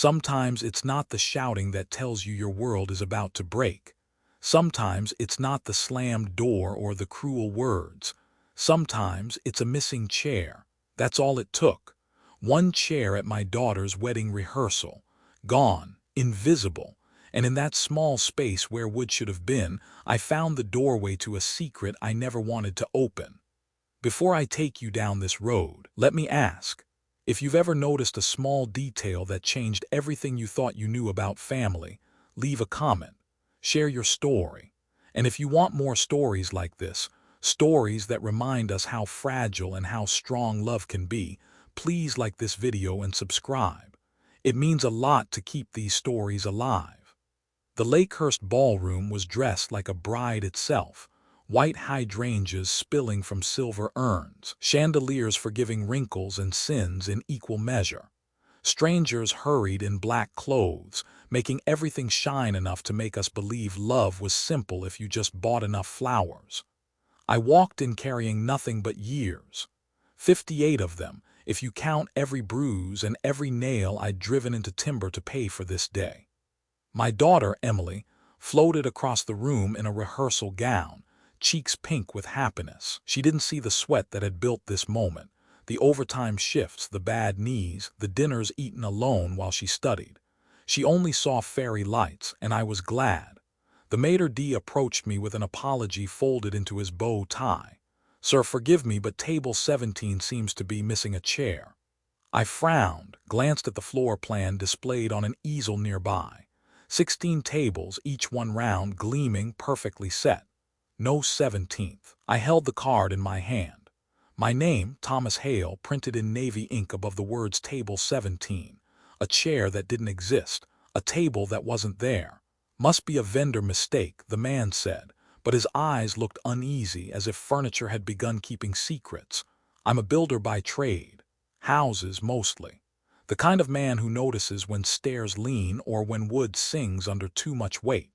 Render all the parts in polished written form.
Sometimes it's not the shouting that tells you your world is about to break. Sometimes it's not the slammed door or the cruel words. Sometimes it's a missing chair. That's all it took. One chair at my daughter's wedding rehearsal. Gone, invisible, and in that small space where wood should have been, I found the doorway to a secret I never wanted to open. Before I take you down this road, let me ask, if you've ever noticed a small detail that changed everything you thought you knew about family, leave a comment, share your story. And if you want more stories like this, stories that remind us how fragile and how strong love can be, please like this video and subscribe. It means a lot to keep these stories alive. The Lakehurst ballroom was dressed like a bride itself. White hydrangeas spilling from silver urns, chandeliers forgiving wrinkles and sins in equal measure. Strangers hurried in black clothes, making everything shine enough to make us believe love was simple if you just bought enough flowers. I walked in carrying nothing but years. 58 of them, if you count every bruise and every nail I'd driven into timber to pay for this day. My daughter, Emily, floated across the room in a rehearsal gown, cheeks pink with happiness. She didn't see the sweat that had built this moment, the overtime shifts, the bad knees, the dinners eaten alone while she studied. She only saw fairy lights, and I was glad. The maitre d' approached me with an apology folded into his bow tie. "Sir, forgive me, but table 17 seems to be missing a chair." I frowned, glanced at the floor plan displayed on an easel nearby. 16 tables, each one round, gleaming, perfectly set. No 17th. I held the card in my hand. My name, Thomas Hale, printed in navy ink above the words Table 17. A chair that didn't exist. A table that wasn't there. "Must be a vendor mistake," the man said, but his eyes looked uneasy, as if furniture had begun keeping secrets. "I'm a builder by trade. Houses, mostly. The kind of man who notices when stairs lean or when wood sings under too much weight.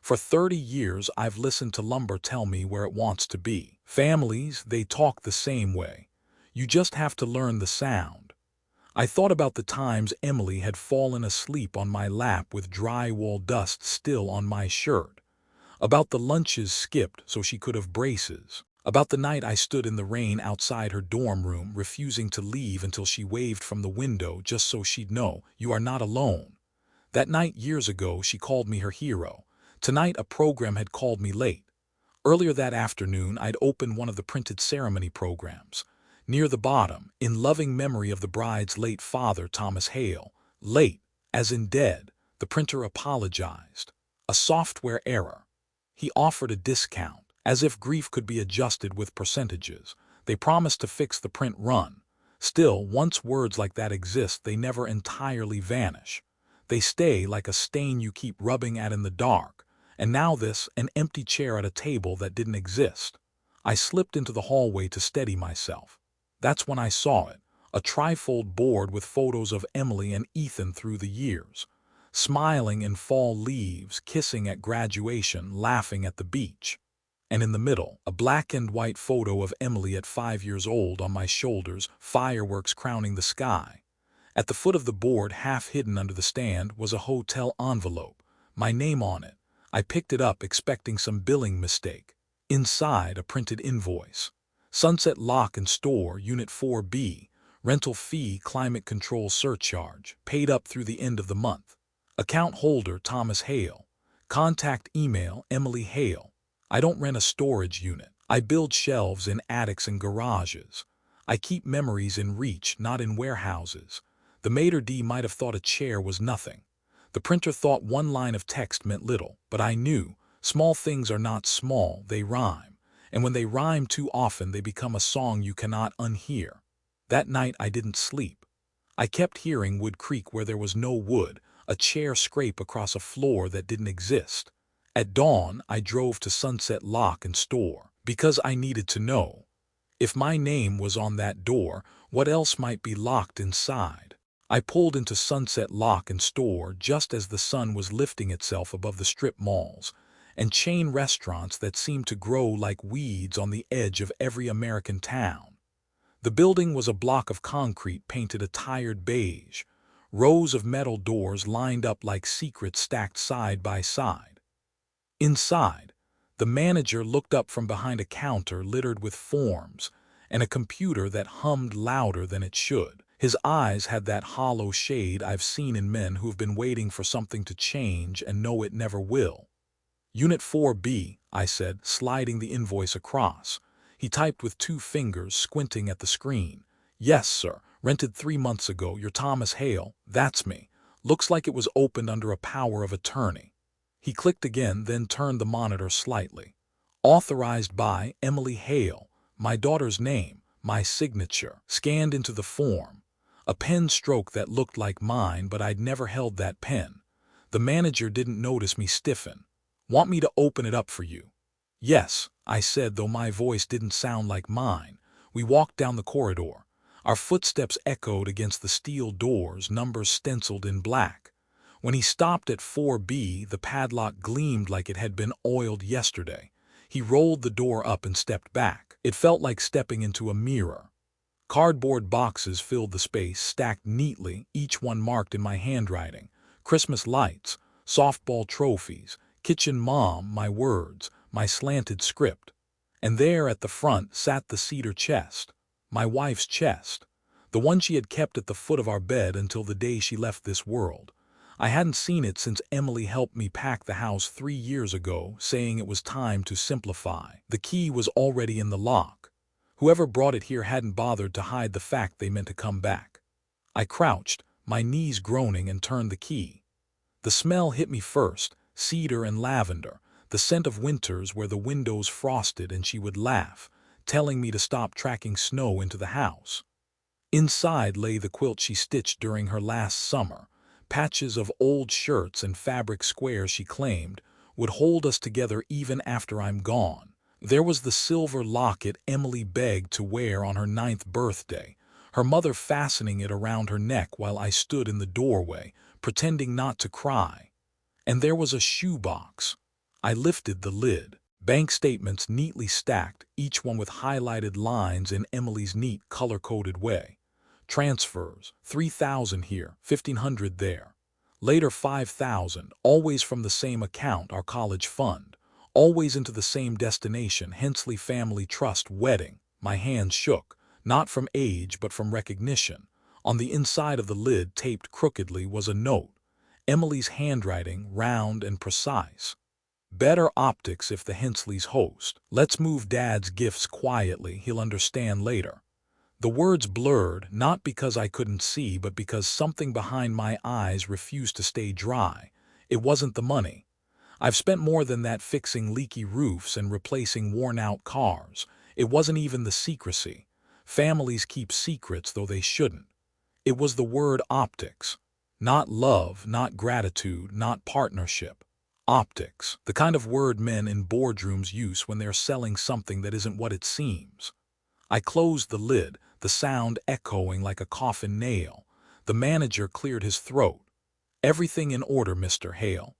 For 30 years I've listened to lumber tell me where it wants to be. Families, they talk the same way. You just have to learn the sound." I thought about the times Emily had fallen asleep on my lap with drywall dust still on my shirt. About the lunches skipped so she could have braces. About the night I stood in the rain outside her dorm room, refusing to leave until she waved from the window just so she'd know, "You are not alone." That night years ago she called me her hero. Tonight a program had called me late. Earlier that afternoon I'd opened one of the printed ceremony programs. Near the bottom, "In loving memory of the bride's late father, Thomas Hale." Late, as in dead, the printer apologized. A software error. He offered a discount, as if grief could be adjusted with percentages. They promised to fix the print run. Still, once words like that exist, they never entirely vanish. They stay like a stain you keep rubbing at in the dark. And now this, an empty chair at a table that didn't exist. I slipped into the hallway to steady myself. That's when I saw it, a trifold board with photos of Emily and Ethan through the years. Smiling in fall leaves, kissing at graduation, laughing at the beach. And in the middle, a black and white photo of Emily at 5 years old on my shoulders, fireworks crowning the sky. At the foot of the board, half hidden under the stand, was a hotel envelope, my name on it. I picked it up, expecting some billing mistake. Inside, a printed invoice. Sunset Lock and Store, Unit 4B, rental fee, climate control surcharge, paid up through the end of the month. Account holder, Thomas Hale. Contact email, Emily Hale. I don't rent a storage unit. I build shelves in attics and garages. I keep memories in reach, not in warehouses. The maitre d' might have thought a chair was nothing. The printer thought one line of text meant little, but I knew, small things are not small, they rhyme. And when they rhyme too often, they become a song you cannot unhear. That night I didn't sleep. I kept hearing wood creak where there was no wood, a chair scrape across a floor that didn't exist. At dawn, I drove to Sunset Lock and Store, because I needed to know. If my name was on that door, what else might be locked inside? I pulled into Sunset Lock and Store just as the sun was lifting itself above the strip malls and chain restaurants that seemed to grow like weeds on the edge of every American town. The building was a block of concrete painted a tired beige. rows of metal doors lined up like secrets stacked side by side. Inside, the manager looked up from behind a counter littered with forms and a computer that hummed louder than it should. His eyes had that hollow shade I've seen in men who've been waiting for something to change and know it never will. Unit 4B, I said, sliding the invoice across. He typed with 2 fingers, squinting at the screen. Yes, sir. Rented 3 months ago. You're Thomas Hale. That's me. Looks like it was opened under a power of attorney. He clicked again, then turned the monitor slightly. Authorized by Emily Hale. My daughter's name, my signature. Scanned into the form. A pen stroke that looked like mine, but I'd never held that pen. The manager didn't notice me stiffen. Want me to open it up for you? Yes, I said, though my voice didn't sound like mine. We walked down the corridor. Our footsteps echoed against the steel doors, numbers stenciled in black. When he stopped at 4B, the padlock gleamed like it had been oiled yesterday. He rolled the door up and stepped back. It felt like stepping into a mirror. Cardboard boxes filled the space, stacked neatly, each one marked in my handwriting. Christmas lights, softball trophies, kitchen mom, my words, my slanted script. And there at the front sat the cedar chest, my wife's chest, the one she had kept at the foot of our bed until the day she left this world. I hadn't seen it since Emily helped me pack the house 3 years ago, saying it was time to simplify. The key was already in the lock. Whoever brought it here hadn't bothered to hide the fact they meant to come back. I crouched, my knees groaning, and turned the key. The smell hit me first, cedar and lavender, the scent of winters where the windows frosted and she would laugh, telling me to stop tracking snow into the house. Inside lay the quilt she stitched during her last summer, patches of old shirts and fabric squares she claimed would hold us together even after I'm gone. There was the silver locket Emily begged to wear on her 9th birthday, her mother fastening it around her neck while I stood in the doorway, pretending not to cry. And there was a shoebox. I lifted the lid. Bank statements neatly stacked, each one with highlighted lines in Emily's neat, color-coded way. Transfers, $3,000 here, $1,500 there. Later $5,000, always from the same account, our college fund. Always into the same destination, Hensley Family Trust wedding. My hands shook, not from age but from recognition. On the inside of the lid, taped crookedly, was a note. Emily's handwriting, round and precise. Better optics if the Hensleys host. Let's move Dad's gifts quietly, he'll understand later. The words blurred, not because I couldn't see, but because something behind my eyes refused to stay dry. It wasn't the money. I've spent more than that fixing leaky roofs and replacing worn-out cars. It wasn't even the secrecy. Families keep secrets, though they shouldn't. It was the word optics. Not love, not gratitude, not partnership. Optics, the kind of word men in boardrooms use when they're selling something that isn't what it seems. I closed the lid, the sound echoing like a coffin nail. The manager cleared his throat. Everything in order, Mr. Hale.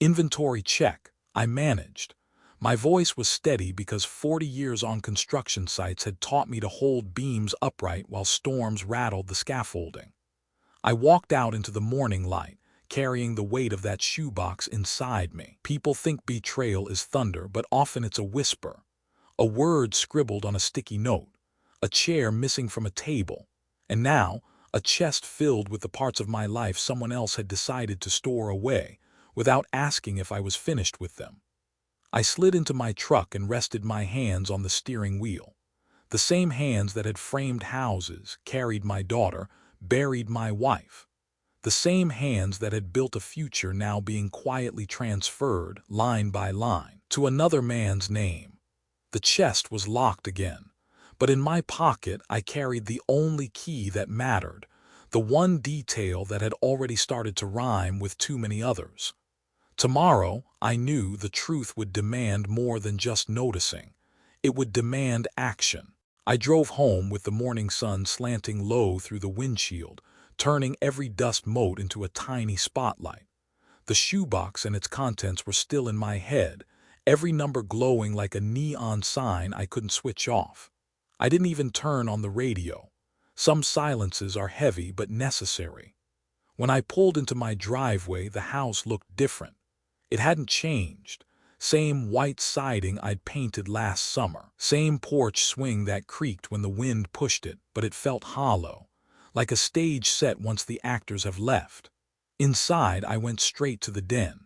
Inventory check, I managed. My voice was steady because 40 years on construction sites had taught me to hold beams upright while storms rattled the scaffolding. I walked out into the morning light, carrying the weight of that shoebox inside me. People think betrayal is thunder, but often it's a whisper. A word scribbled on a sticky note, a chair missing from a table, and now a chest filled with the parts of my life someone else had decided to store away, without asking if I was finished with them. I slid into my truck and rested my hands on the steering wheel. The same hands that had framed houses, carried my daughter, buried my wife. The same hands that had built a future now being quietly transferred, line by line, to another man's name. The chest was locked again, but in my pocket I carried the only key that mattered, the one detail that had already started to rhyme with too many others. Tomorrow, I knew, the truth would demand more than just noticing. It would demand action. I drove home with the morning sun slanting low through the windshield, turning every dust mote into a tiny spotlight. The shoebox and its contents were still in my head, every number glowing like a neon sign I couldn't switch off. I didn't even turn on the radio. Some silences are heavy but necessary. When I pulled into my driveway, the house looked different. It hadn't changed. Same white siding I'd painted last summer. Same porch swing that creaked when the wind pushed it, but it felt hollow, like a stage set once the actors have left. Inside, I went straight to the den.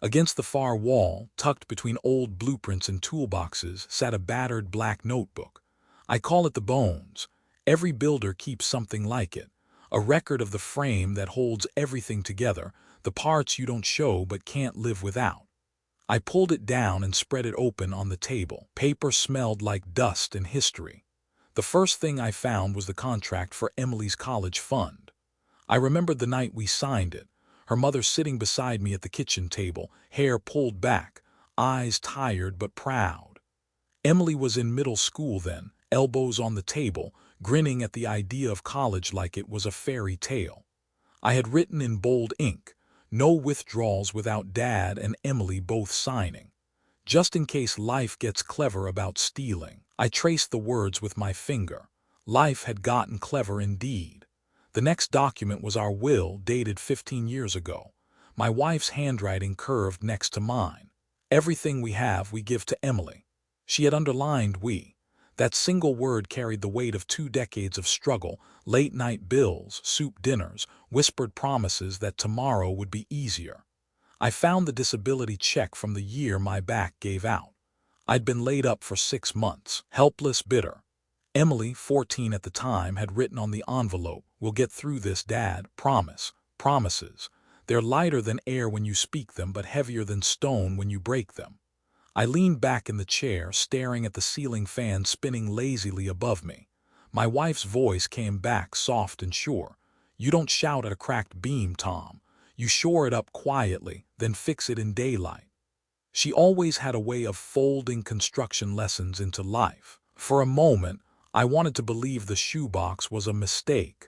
Against the far wall, tucked between old blueprints and toolboxes, sat a battered black notebook. I call it the bones. Every builder keeps something like it. A record of the frame that holds everything together, the parts you don't show but can't live without. I pulled it down and spread it open on the table. Paper smelled like dust and history. The first thing I found was the contract for Emily's college fund. I remembered the night we signed it, her mother sitting beside me at the kitchen table, hair pulled back, eyes tired but proud. Emily was in middle school then, elbows on the table, grinning at the idea of college like it was a fairy tale. I had written in bold ink, "No withdrawals without Dad and Emily both signing." Just in case life gets clever about stealing. I traced the words with my finger. Life had gotten clever indeed. The next document was our will, dated 15 years ago. My wife's handwriting curved next to mine. "Everything we have, we give to Emily." She had underlined "we." That single word carried the weight of 2 decades of struggle, late-night bills, soup dinners, whispered promises that tomorrow would be easier. I found the disability check from the year my back gave out. I'd been laid up for 6 months, helpless, bitter. Emily, 14 at the time, had written on the envelope, "We'll get through this, Dad, promise." Promises. They're lighter than air when you speak them, but heavier than stone when you break them. I leaned back in the chair, staring at the ceiling fan spinning lazily above me. My wife's voice came back, soft and sure. "You don't shout at a cracked beam, Tom. You shore it up quietly, then fix it in daylight." She always had a way of folding construction lessons into life. For a moment, I wanted to believe the shoebox was a mistake,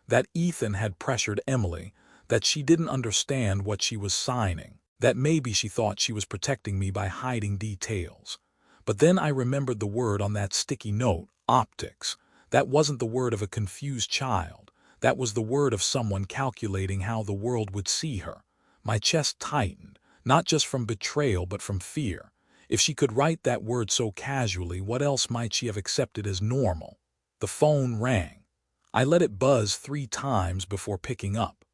that Ethan had pressured Emily, that she didn't understand what she was signing, that maybe she thought she was protecting me by hiding details. But then I remembered the word on that sticky note, optics. That wasn't the word of a confused child. That was the word of someone calculating how the world would see her. My chest tightened, not just from betrayal but from fear. If she could write that word so casually, what else might she have accepted as normal? The phone rang. I let it buzz 3 times before picking up.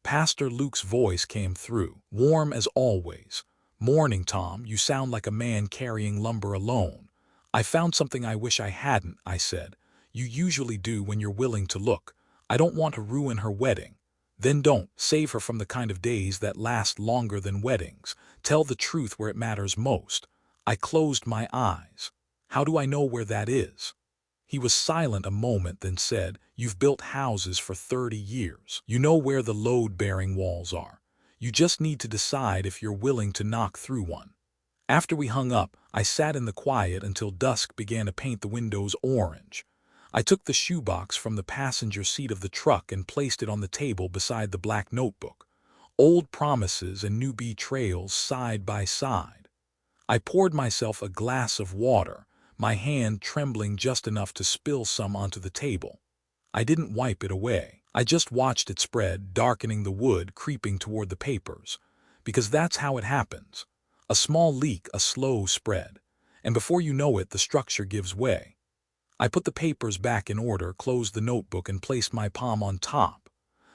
Pastor Luke's voice came through, warm as always. "Morning, Tom. You sound like a man carrying lumber alone." "I found something I wish I hadn't," I said. "You usually do when you're willing to look. I don't want to ruin her wedding." "Then don't. Save her from the kind of days that last longer than weddings. Tell the truth where it matters most." I closed my eyes. "How do I know where that is?" He was silent a moment, then said, "You've built houses for 30 years. You know where the load-bearing walls are. You just need to decide if you're willing to knock through one." After we hung up, I sat in the quiet until dusk began to paint the windows orange. I took the shoebox from the passenger seat of the truck and placed it on the table beside the black notebook. Old promises and new betrayals side by side. I poured myself a glass of water, my hand trembling just enough to spill some onto the table. I didn't wipe it away. I just watched it spread, darkening the wood, creeping toward the papers. Because that's how it happens. A small leak, a slow spread. And before you know it, the structure gives way. I put the papers back in order, closed the notebook, and placed my palm on top.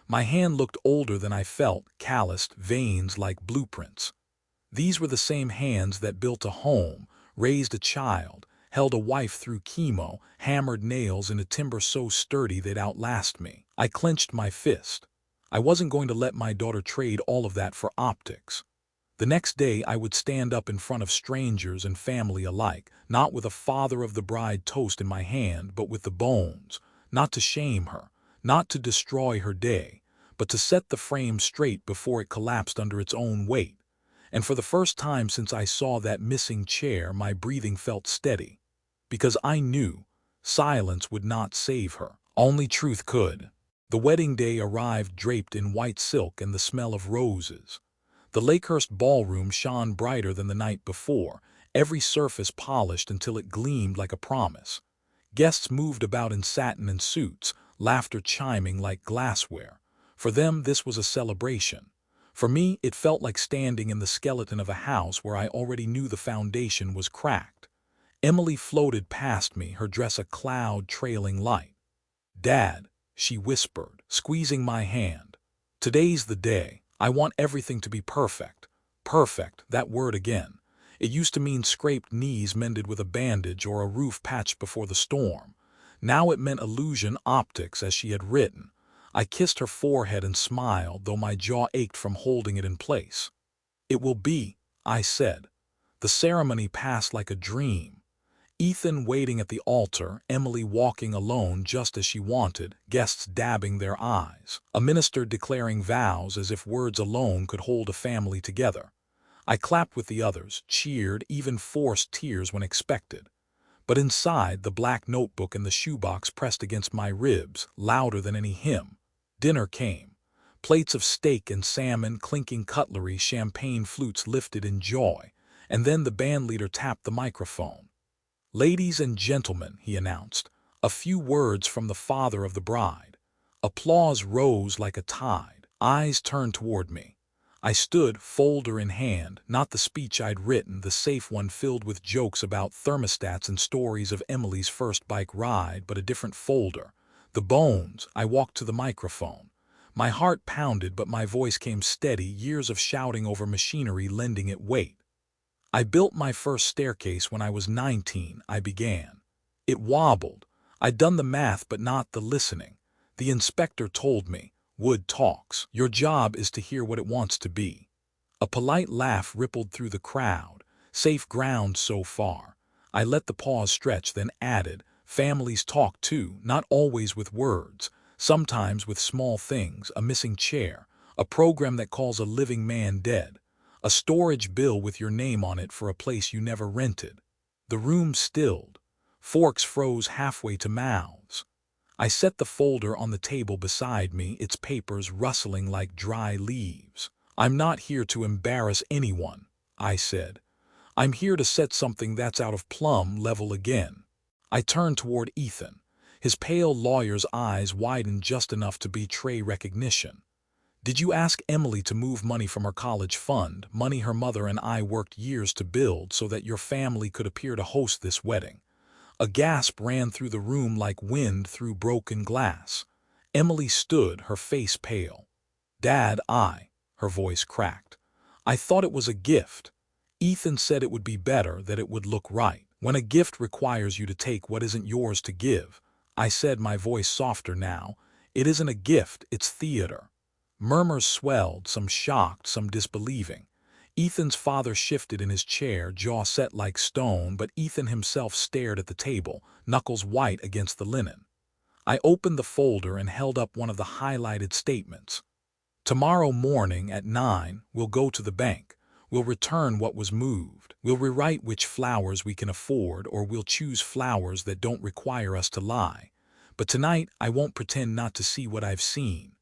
My hand looked older than I felt, calloused, veins like blueprints. These were the same hands that built a home, raised a child, held a wife through chemo, hammered nails in a timber so sturdy they'd outlast me. I clenched my fist. I wasn't going to let my daughter trade all of that for optics. The next day I would stand up in front of strangers and family alike, not with a father of the bride toast in my hand, but with the bones, not to shame her, not to destroy her day, but to set the frame straight before it collapsed under its own weight. And for the first time since I saw that missing chair, my breathing felt steady. Because I knew silence would not save her. Only truth could. The wedding day arrived draped in white silk and the smell of roses. The Lakehurst ballroom shone brighter than the night before, every surface polished until it gleamed like a promise. Guests moved about in satin and suits, laughter chiming like glassware. For them, this was a celebration. For me, it felt like standing in the skeleton of a house where I already knew the foundation was cracked. Emily floated past me, her dress a cloud trailing light. "Dad," she whispered, squeezing my hand. "Today's the day. I want everything to be perfect." Perfect, that word again. It used to mean scraped knees mended with a bandage or a roof patched before the storm. Now it meant illusion optics, as she had written. I kissed her forehead and smiled, though my jaw ached from holding it in place. "It will be," I said. The ceremony passed like a dream. Ethan waiting at the altar, Emily walking alone just as she wanted, guests dabbing their eyes, a minister declaring vows as if words alone could hold a family together. I clapped with the others, cheered, even forced tears when expected. But inside, the black notebook and the shoebox pressed against my ribs, louder than any hymn. Dinner came. Plates of steak and salmon, clinking cutlery, champagne flutes lifted in joy. And then the bandleader tapped the microphone. "Ladies and gentlemen," he announced, a few words from the father of the bride. Applause rose like a tide. Eyes turned toward me. I stood, folder in hand, not the speech I'd written, the safe one filled with jokes about thermostats and stories of Emily's first bike ride, but a different folder. The bones. I walked to the microphone. My heart pounded, but my voice came steady, years of shouting over machinery lending it weight. "I built my first staircase when I was 19, I began. It wobbled. I'd done the math but not the listening. The inspector told me, 'Wood talks. Your job is to hear what it wants to be.'" A polite laugh rippled through the crowd. Safe ground so far. I let the pause stretch, then added, "Families talk too, not always with words. Sometimes with small things, a missing chair, a program that calls a living man dead. A storage bill with your name on it for a place you never rented." The room stilled. Forks froze halfway to mouths. I set the folder on the table beside me, its papers rustling like dry leaves. "I'm not here to embarrass anyone," I said. "I'm here to set something that's out of plumb level again." I turned toward Ethan. His pale lawyer's eyes widened just enough to betray recognition. "Did you ask Emily to move money from her college fund, money her mother and I worked years to build, so that your family could appear to host this wedding?" A gasp ran through the room like wind through broken glass. Emily stood, her face pale. "Dad, her voice cracked. "I thought it was a gift. Ethan said it would be better, that it would look right. When a gift requires you to take what isn't yours to give," I said, my voice softer now, "it isn't a gift, it's theater." Murmurs swelled, some shocked, some disbelieving. Ethan's father shifted in his chair, jaw set like stone, but Ethan himself stared at the table, knuckles white against the linen. I opened the folder and held up one of the highlighted statements. "Tomorrow morning at 9, we'll go to the bank. We'll return what was moved. We'll rewrite which flowers we can afford, or we'll choose flowers that don't require us to lie. But tonight I won't pretend not to see what I've seen."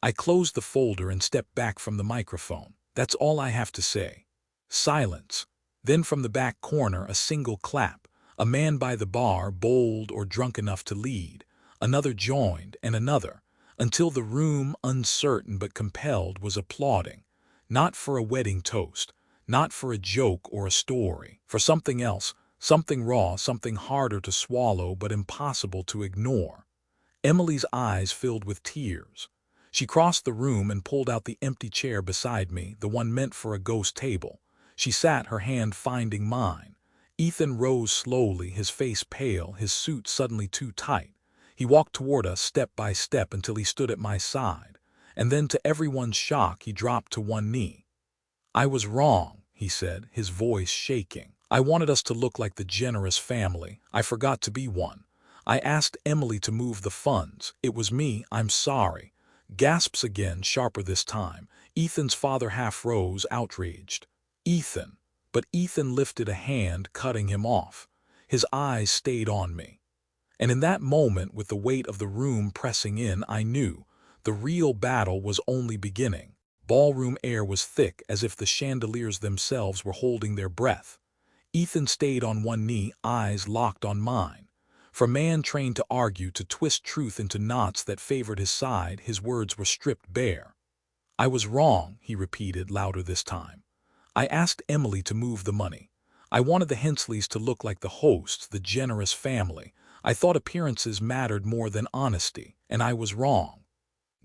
I closed the folder and stepped back from the microphone. "That's all I have to say." Silence. Then from the back corner, a single clap. A man by the bar, bold or drunk enough to lead. Another joined, and another, until the room, uncertain but compelled, was applauding. Not for a wedding toast, not for a joke or a story, for something else, something raw, something harder to swallow but impossible to ignore. Emily's eyes filled with tears. She crossed the room and pulled out the empty chair beside me, the one meant for a ghost table. She sat, her hand finding mine. Ethan rose slowly, his face pale, his suit suddenly too tight. He walked toward us step by step until he stood at my side. And then, to everyone's shock, he dropped to one knee. "I was wrong," he said, his voice shaking. "I wanted us to look like the generous family. I forgot to be one. I asked Emily to move the funds. It was me. I'm sorry." Gasps again, sharper this time. Ethan's father half rose, outraged. "Ethan." But Ethan lifted a hand, cutting him off. His eyes stayed on me. And in that moment, with the weight of the room pressing in, I knew the real battle was only beginning. Ballroom air was thick, as if the chandeliers themselves were holding their breath. Ethan stayed on one knee, eyes locked on mine. For a man trained to argue, to twist truth into knots that favored his side, his words were stripped bare. "I was wrong," he repeated, louder this time. "I asked Emily to move the money. I wanted the Hensleys to look like the hosts, the generous family. I thought appearances mattered more than honesty, and I was wrong."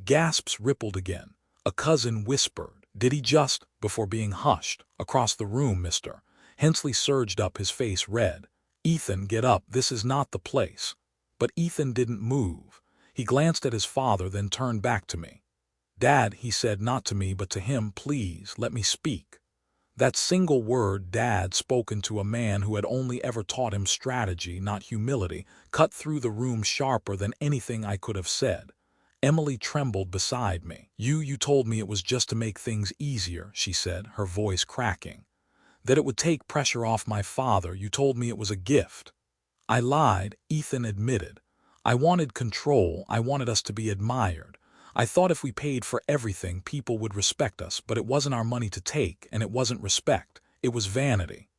Gasps rippled again. A cousin whispered, "Did he just—" before being hushed. Across the room, Mr. Hensley surged up, his face red. "Ethan, get up, this is not the place." But Ethan didn't move. He glanced at his father, then turned back to me. "Dad," he said, not to me but to him, "please, let me speak." That single word, "Dad," spoken to a man who had only ever taught him strategy, not humility, cut through the room sharper than anything I could have said. Emily trembled beside me. You told me it was just to make things easier," she said, her voice cracking. "That it would take pressure off my father. You told me it was a gift." "I lied," Ethan admitted. "I wanted control. I wanted us to be admired. I thought if we paid for everything, people would respect us, but it wasn't our money to take, and it wasn't respect. It was vanity."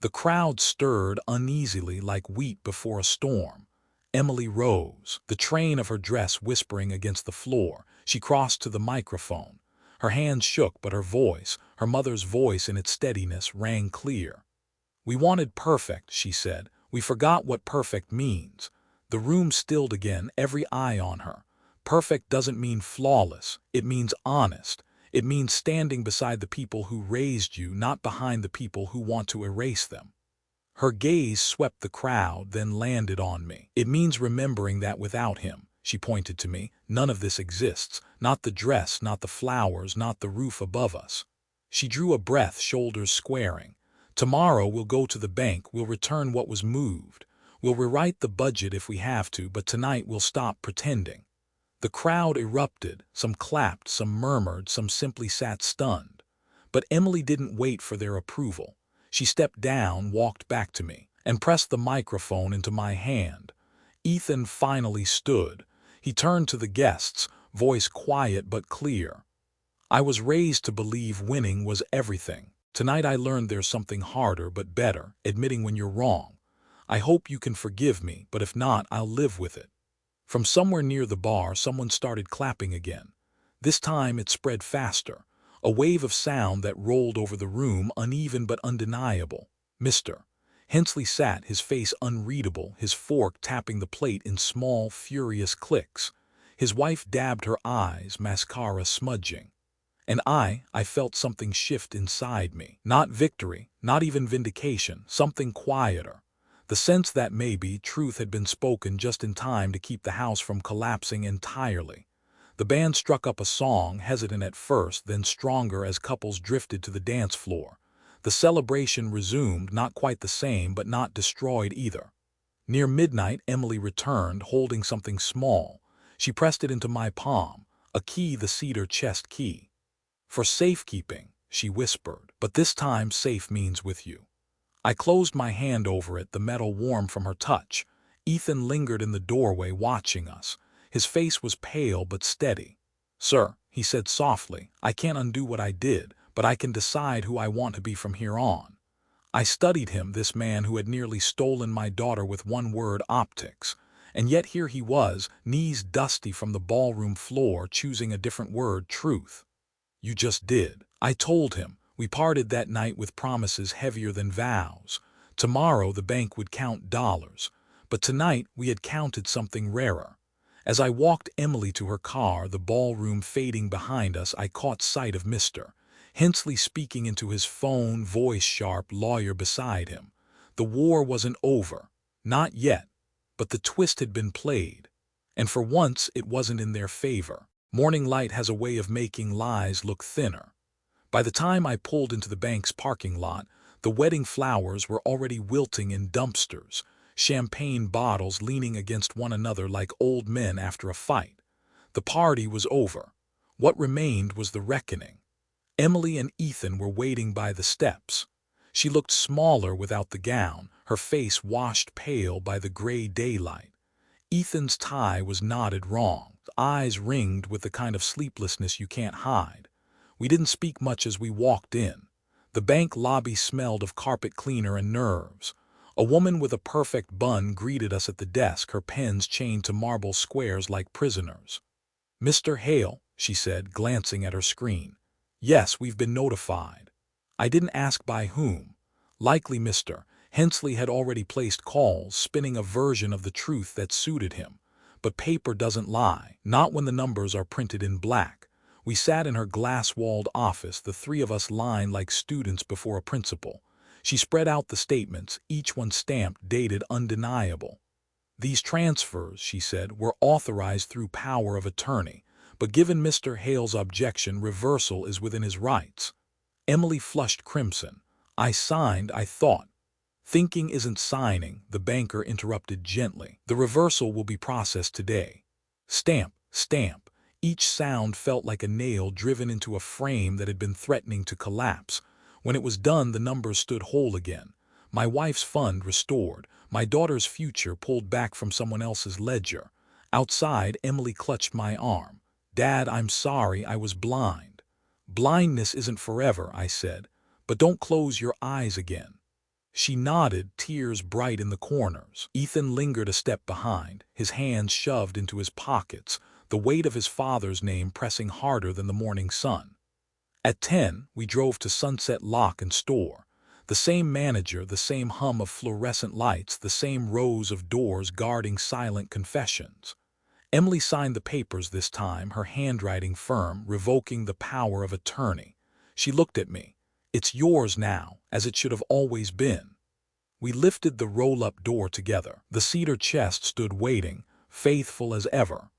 The crowd stirred uneasily like wheat before a storm. Emily rose, the train of her dress whispering against the floor. She crossed to the microphone. Her hands shook, but her voice, her mother's voice in its steadiness, rang clear. "We wanted perfect," she said. "We forgot what perfect means." The room stilled again, every eye on her. Perfect doesn't mean flawless. It means honest. It means standing beside the people who raised you, not behind the people who want to erase them. Her gaze swept the crowd, then landed on me. "It means remembering that without him," she pointed to me, "none of this exists. Not the dress, not the flowers, not the roof above us." She drew a breath, shoulders squaring. "Tomorrow we'll go to the bank, we'll return what was moved. We'll rewrite the budget if we have to, but tonight we'll stop pretending." The crowd erupted. Some clapped, some murmured, some simply sat stunned. But Emily didn't wait for their approval. She stepped down, walked back to me, and pressed the microphone into my hand. Ethan finally stood. He turned to the guests, voice quiet but clear. "I was raised to believe winning was everything. Tonight I learned there's something harder but better, admitting when you're wrong. I hope you can forgive me, but if not, I'll live with it." From somewhere near the bar, someone started clapping again. This time it spread faster, a wave of sound that rolled over the room, uneven but undeniable. Mr. Hensley sat, his face unreadable, his fork tapping the plate in small, furious clicks. His wife dabbed her eyes, mascara smudging. And I felt something shift inside me. Not victory, not even vindication, something quieter. The sense that maybe truth had been spoken just in time to keep the house from collapsing entirely. The band struck up a song, hesitant at first, then stronger as couples drifted to the dance floor. The celebration resumed, not quite the same, but not destroyed either. Near midnight, Emily returned, holding something small. She pressed it into my palm, a key, the cedar chest key. "For safekeeping," she whispered, "but this time safe means with you." I closed my hand over it, the metal warm from her touch. Ethan lingered in the doorway, watching us. His face was pale but steady. "Sir," he said softly, "I can't undo what I did, but I can decide who I want to be from here on." I studied him, this man who had nearly stolen my daughter with one word, optics. And yet here he was, knees dusty from the ballroom floor, choosing a different word, truth. "You just did." I told him. We parted that night with promises heavier than vows. Tomorrow the bank would count dollars. But tonight we had counted something rarer. As I walked Emily to her car, the ballroom fading behind us, I caught sight of Mr. Hensley speaking into his phone, voice sharp, lawyer beside him. The war wasn't over. Not yet. But the twist had been played. And for once it wasn't in their favor. Morning light has a way of making lies look thinner. By the time I pulled into the bank's parking lot, the wedding flowers were already wilting in dumpsters, champagne bottles leaning against one another like old men after a fight. The party was over. What remained was the reckoning. Emily and Ethan were waiting by the steps. She looked smaller without the gown, her face washed pale by the gray daylight. Ethan's tie was knotted wrong, eyes ringed with the kind of sleeplessness you can't hide. We didn't speak much as we walked in. The bank lobby smelled of carpet cleaner and nerves. A woman with a perfect bun greeted us at the desk, her pens chained to marble squares like prisoners. "Mr. Hale," she said, glancing at her screen. "Yes, we've been notified." I didn't ask by whom. Likely Mr. Hensley had already placed calls, spinning a version of the truth that suited him. But paper doesn't lie, not when the numbers are printed in black. We sat in her glass-walled office, the three of us lined like students before a principal. She spread out the statements, each one stamped, dated, undeniable. "These transfers," she said, "were authorized through power of attorney, but given Mr. Hale's objection, reversal is within his rights." Emily flushed crimson. "I signed, I thought." "Thinking isn't signing," the banker interrupted gently. "The reversal will be processed today." Stamp, stamp. Each sound felt like a nail driven into a frame that had been threatening to collapse. When it was done, the numbers stood whole again. My wife's fund restored, my daughter's future pulled back from someone else's ledger. Outside, Emily clutched my arm. "Dad, I'm sorry, I was blind." "Blindness isn't forever," I said, "but don't close your eyes again." She nodded, tears bright in the corners. Ethan lingered a step behind, his hands shoved into his pockets, the weight of his father's name pressing harder than the morning sun. At 10, we drove to Sunset Lock and Store. The same manager, the same hum of fluorescent lights, the same rows of doors guarding silent confessions. Emily signed the papers this time, her handwriting firm, revoking the power of attorney. She looked at me. "It's yours now, as it should have always been." We lifted the roll-up door together. The cedar chest stood waiting, faithful as ever.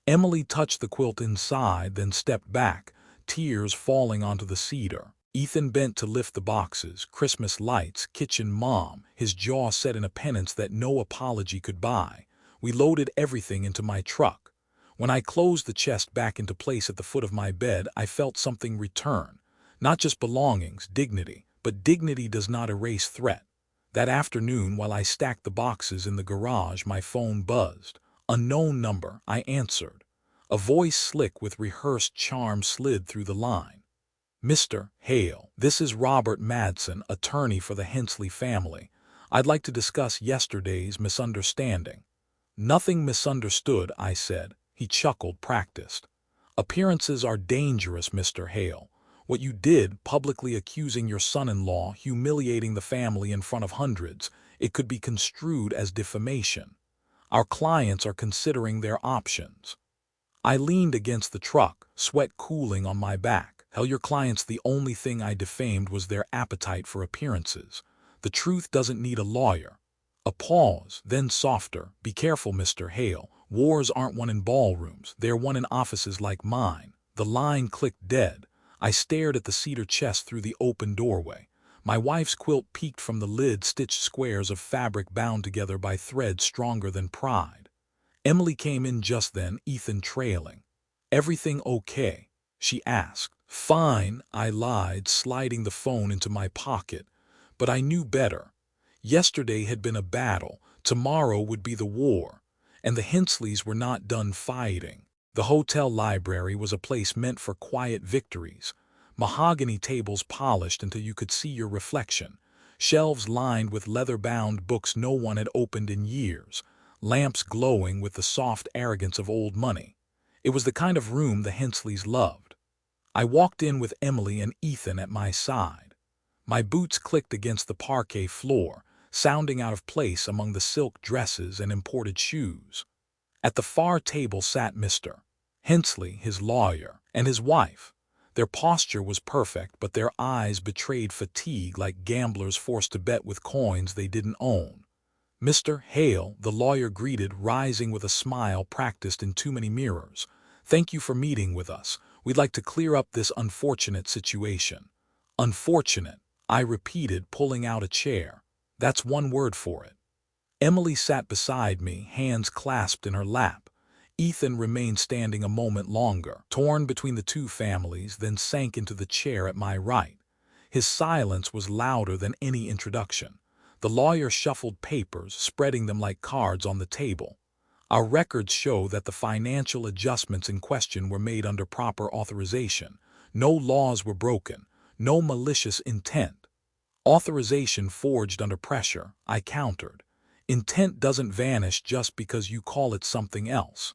Emily touched the quilt inside, then stepped back, tears falling onto the cedar. Ethan bent to lift the boxes, Christmas lights, kitchen mom, his jaw set in a penance that no apology could buy. We loaded everything into my truck. When I closed the chest back into place at the foot of my bed, I felt something return. Not just belongings, dignity, but dignity does not erase threat. That afternoon, while I stacked the boxes in the garage, my phone buzzed. "Unknown number," I answered. A voice slick with rehearsed charm slid through the line. "Mr. Hale, this is Robert Madsen, attorney for the Hensley family. I'd like to discuss yesterday's misunderstanding." "Nothing misunderstood," I said. He chuckled, practiced. "Appearances are dangerous, Mr. Hale. What you did, publicly accusing your son-in-law, humiliating the family in front of hundreds, it could be construed as defamation. Our clients are considering their options." I leaned against the truck, sweat cooling on my back. "Tell your clients the only thing I defamed was their appetite for appearances. The truth doesn't need a lawyer." A pause, then softer. "Be careful, Mr. Hale. Wars aren't won in ballrooms, they're won in offices like mine." The line clicked dead. I stared at the cedar chest through the open doorway. My wife's quilt peeked from the lid, stitched squares of fabric bound together by threads stronger than pride. Emily came in just then, Ethan trailing. "Everything okay?" she asked. "Fine," I lied, sliding the phone into my pocket. But I knew better. Yesterday had been a battle, tomorrow would be the war, and the Hensleys were not done fighting. The hotel library was a place meant for quiet victories. Mahogany tables polished until you could see your reflection. Shelves lined with leather-bound books no one had opened in years. Lamps glowing with the soft arrogance of old money. It was the kind of room the Hensleys loved. I walked in with Emily and Ethan at my side. My boots clicked against the parquet floor, sounding out of place among the silk dresses and imported shoes. At the far table sat Mr. Hensley, his lawyer, and his wife. Their posture was perfect, but their eyes betrayed fatigue like gamblers forced to bet with coins they didn't own. "Mr. Hale," the lawyer greeted, rising with a smile practiced in too many mirrors. "Thank you for meeting with us. We'd like to clear up this unfortunate situation." "Unfortunate," I repeated, pulling out a chair. "That's one word for it." Emily sat beside me, hands clasped in her lap. Ethan remained standing a moment longer, torn between the two families, then sank into the chair at my right. His silence was louder than any introduction. The lawyer shuffled papers, spreading them like cards on the table. "Our records show that the financial adjustments in question were made under proper authorization. No laws were broken, no malicious intent." Authorization forged under pressure, I countered. Intent doesn't vanish just because you call it something else.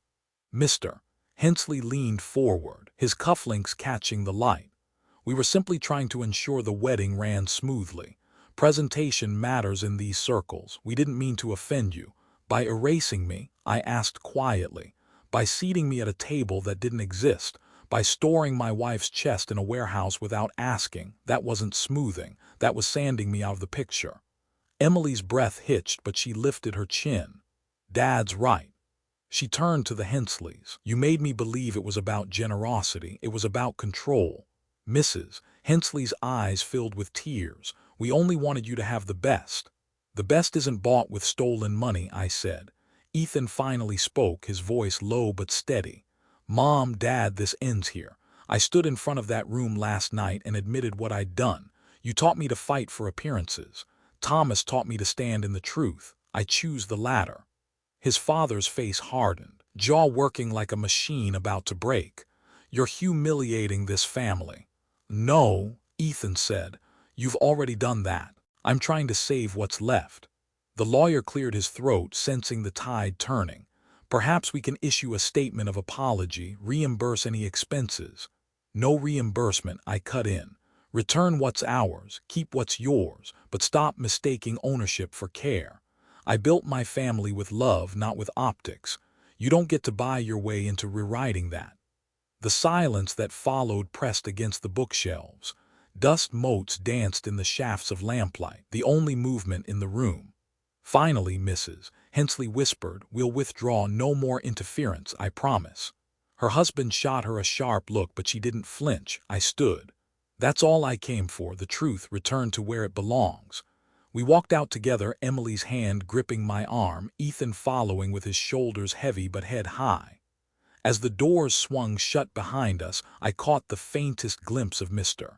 Mr. Hensley leaned forward, his cufflinks catching the light. We were simply trying to ensure the wedding ran smoothly. Presentation matters in these circles. We didn't mean to offend you. By erasing me, I asked quietly. By seating me at a table that didn't exist. By storing my wife's chest in a warehouse without asking. That wasn't smoothing. That was sanding me out of the picture. Emily's breath hitched, but she lifted her chin. Dad's right. She turned to the Hensleys. You made me believe it was about generosity. It was about control. Mrs. Hensley's eyes filled with tears. We only wanted you to have the best. The best isn't bought with stolen money, I said. Ethan finally spoke, his voice low but steady. Mom, Dad, this ends here. I stood in front of that room last night and admitted what I'd done. You taught me to fight for appearances. Thomas taught me to stand in the truth. I choose the latter. His father's face hardened, jaw working like a machine about to break. You're humiliating this family. No, Ethan said. You've already done that. I'm trying to save what's left. The lawyer cleared his throat, sensing the tide turning. Perhaps we can issue a statement of apology, reimburse any expenses. No reimbursement, I cut in. Return what's ours, keep what's yours, but stop mistaking ownership for care. I built my family with love, not with optics. You don't get to buy your way into rewriting that. The silence that followed pressed against the bookshelves. Dust motes danced in the shafts of lamplight, the only movement in the room. Finally, Mrs. Hensley whispered, we'll withdraw, no more interference, I promise. Her husband shot her a sharp look, but she didn't flinch. I stood. That's all I came for, the truth returned to where it belongs. We walked out together, Emily's hand gripping my arm, Ethan following with his shoulders heavy but head high. As the doors swung shut behind us, I caught the faintest glimpse of Mr.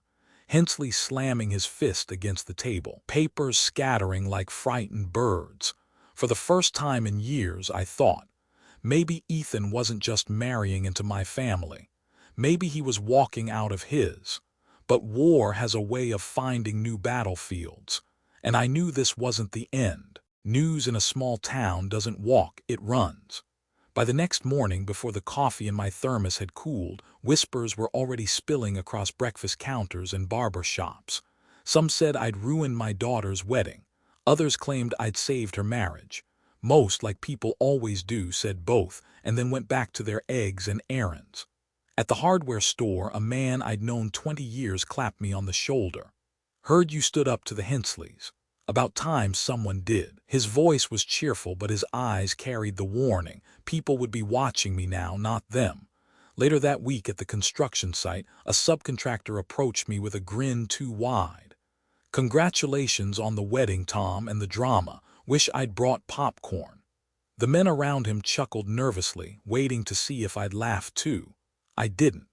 Hensley slamming his fist against the table, papers scattering like frightened birds. For the first time in years, I thought, maybe Ethan wasn't just marrying into my family. Maybe he was walking out of his. But war has a way of finding new battlefields. And I knew this wasn't the end. News in a small town doesn't walk, it runs. By the next morning, before the coffee in my thermos had cooled, whispers were already spilling across breakfast counters and barber shops. Some said I'd ruined my daughter's wedding. Others claimed I'd saved her marriage. Most, like people always do, said both, and then went back to their eggs and errands. At the hardware store, a man I'd known 20 years clapped me on the shoulder. Heard you stood up to the Hensleys. About time someone did. His voice was cheerful, but his eyes carried the warning. People would be watching me now, not them. Later that week at the construction site, a subcontractor approached me with a grin too wide. Congratulations on the wedding, Tom, and the drama. Wish I'd brought popcorn. The men around him chuckled nervously, waiting to see if I'd laugh too. I didn't.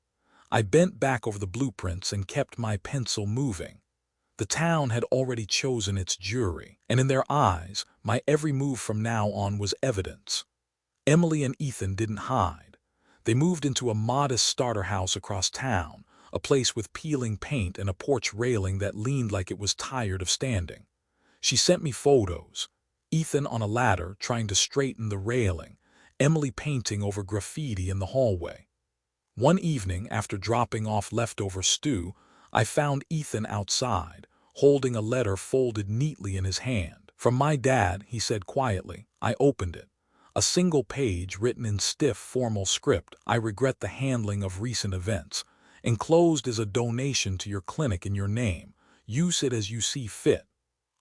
I bent back over the blueprints and kept my pencil moving. The town had already chosen its jury, and in their eyes, my every move from now on was evidence. Emily and Ethan didn't hide. They moved into a modest starter house across town, a place with peeling paint and a porch railing that leaned like it was tired of standing. She sent me photos. Ethan on a ladder trying to straighten the railing, Emily painting over graffiti in the hallway. One evening, after dropping off leftover stew, I found Ethan outside, holding a letter folded neatly in his hand. From my dad, he said quietly. I opened it. A single page written in stiff, formal script. I regret the handling of recent events. Enclosed is a donation to your clinic in your name. Use it as you see fit.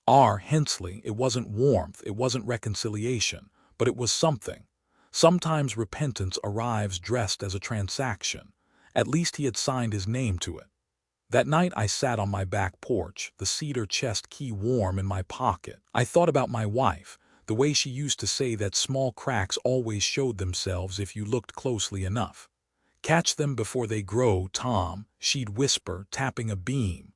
R. Hensley. It wasn't warmth, it wasn't reconciliation, but it was something. Sometimes repentance arrives dressed as a transaction. At least he had signed his name to it. That night I sat on my back porch, the cedar chest key warm in my pocket. I thought about my wife, the way she used to say that small cracks always showed themselves if you looked closely enough. Catch them before they grow, Tom, she'd whisper, tapping a beam.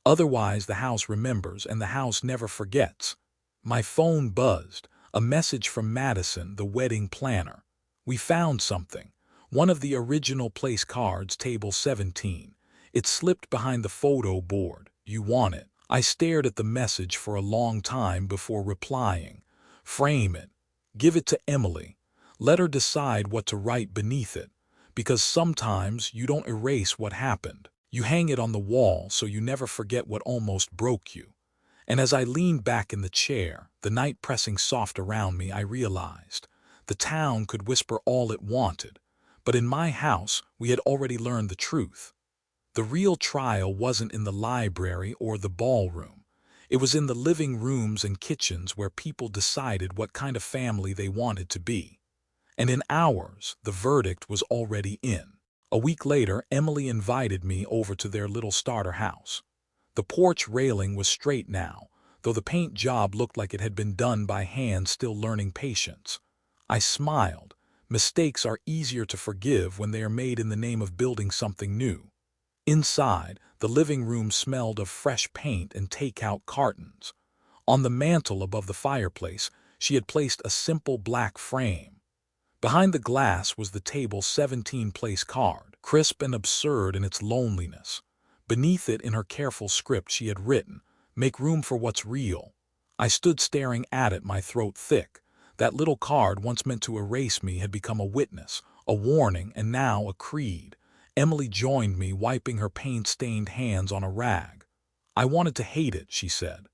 Otherwise the house remembers and the house never forgets. My phone buzzed, a message from Madison, the wedding planner. We found something. One of the original place cards, table 17. It slipped behind the photo board. You want it? I stared at the message for a long time before replying. Frame it. Give it to Emily. Let her decide what to write beneath it. Because sometimes you don't erase what happened. You hang it on the wall so you never forget what almost broke you. And as I leaned back in the chair, the night pressing soft around me, I realized the town could whisper all it wanted, but in my house we had already learned the truth. The real trial wasn't in the library or the ballroom. It was in the living rooms and kitchens where people decided what kind of family they wanted to be. And in ours, the verdict was already in. A week later, Emily invited me over to their little starter house. The porch railing was straight now, though the paint job looked like it had been done by hands still learning patience. I smiled. Mistakes are easier to forgive when they are made in the name of building something new. Inside, the living room smelled of fresh paint and takeout cartons. On the mantel above the fireplace, she had placed a simple black frame. Behind the glass was the table's 17-place card, crisp and absurd in its loneliness. Beneath it, in her careful script, she had written, "Make room for what's real." I stood staring at it, my throat thick. That little card, once meant to erase me, had become a witness, a warning, and now a creed. Emily joined me, wiping her paint-stained hands on a rag. "I wanted to hate it," she said.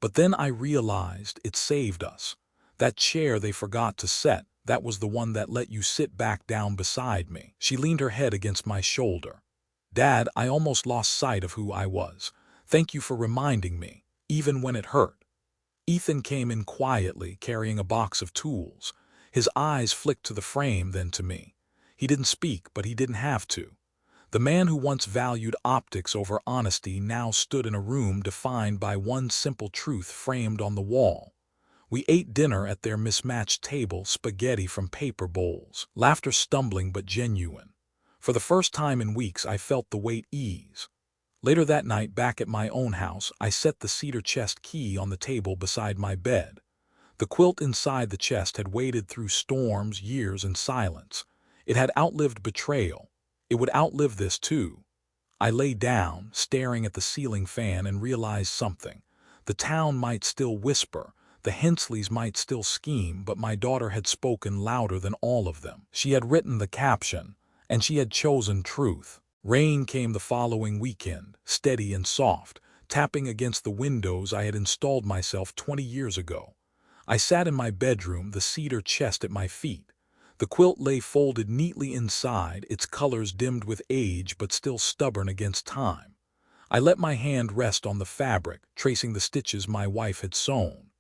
"But then I realized it saved us. That chair they forgot to set, that was the one that let you sit back down beside me." She leaned her head against my shoulder. "Dad, I almost lost sight of who I was. Thank you for reminding me, even when it hurt." Ethan came in quietly, carrying a box of tools. His eyes flicked to the frame, then to me. He didn't speak, but he didn't have to. The man who once valued optics over honesty now stood in a room defined by one simple truth framed on the wall. We ate dinner at their mismatched table, spaghetti from paper bowls, laughter stumbling but genuine. For the first time in weeks, I felt the weight ease. Later that night, back at my own house, I set the cedar chest key on the table beside my bed. The quilt inside the chest had waded through storms, years, and silence. It had outlived betrayal. It would outlive this too. I lay down, staring at the ceiling fan, and realized something. The town might still whisper, the Hensleys might still scheme, but my daughter had spoken louder than all of them. She had written the caption, and she had chosen truth. Rain came the following weekend, steady and soft, tapping against the windows I had installed myself 20 years ago. I sat in my bedroom, the cedar chest at my feet. The quilt lay folded neatly inside, its colors dimmed with age but still stubborn against time. I let my hand rest on the fabric, tracing the stitches my wife had sewn.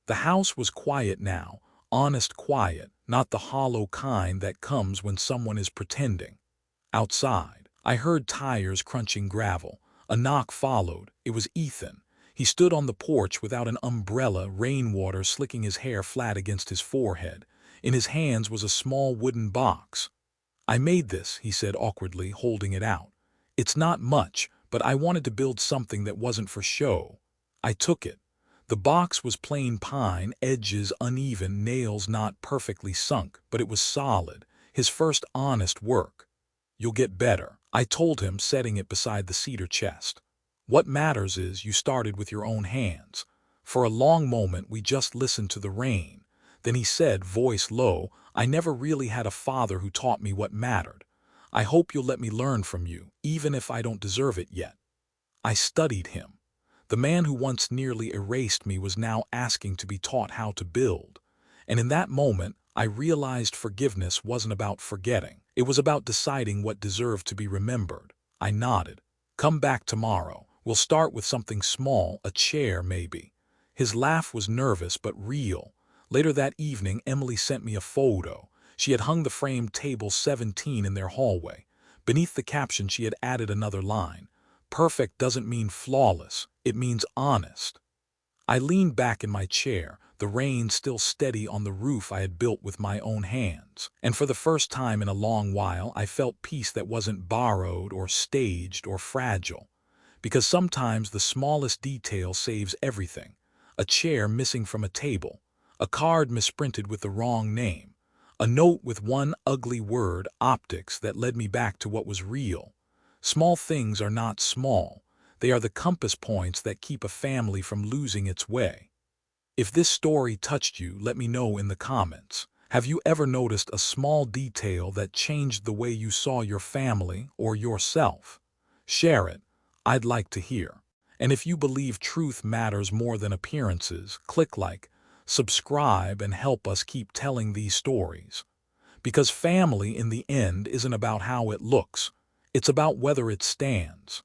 The house was quiet now, honest quiet, not the hollow kind that comes when someone is pretending. Outside, I heard tires crunching gravel. A knock followed. It was Ethan. He stood on the porch without an umbrella, rainwater slicking his hair flat against his forehead. In his hands was a small wooden box. "I made this," he said awkwardly, holding it out. "It's not much, but I wanted to build something that wasn't for show." I took it. The box was plain pine, edges uneven, nails not perfectly sunk, but it was solid, his first honest work. "You'll get better," I told him, setting it beside the cedar chest. "What matters is you started with your own hands." For a long moment we just listened to the rain. Then he said, voice low, "I never really had a father who taught me what mattered. I hope you'll let me learn from you, even if I don't deserve it yet." I studied him. The man who once nearly erased me was now asking to be taught how to build. And in that moment, I realized forgiveness wasn't about forgetting. It was about deciding what deserved to be remembered. I nodded. "Come back tomorrow. We'll start with something small, a chair maybe." His laugh was nervous but real. Later that evening, Emily sent me a photo. She had hung the framed table 17 in their hallway. Beneath the caption, she had added another line. "Perfect doesn't mean flawless. It means honest." I leaned back in my chair, the rain still steady on the roof I had built with my own hands. And for the first time in a long while, I felt peace that wasn't borrowed or staged or fragile. Because sometimes the smallest detail saves everything. A chair missing from a table. A card misprinted with the wrong name. A note with one ugly word, optics, that led me back to what was real. Small things are not small. They are the compass points that keep a family from losing its way. If this story touched you, let me know in the comments. Have you ever noticed a small detail that changed the way you saw your family or yourself? Share it. I'd like to hear. And if you believe truth matters more than appearances, click like, subscribe, and help us keep telling these stories. Because family in the end isn't about how it looks. It's about whether it stands.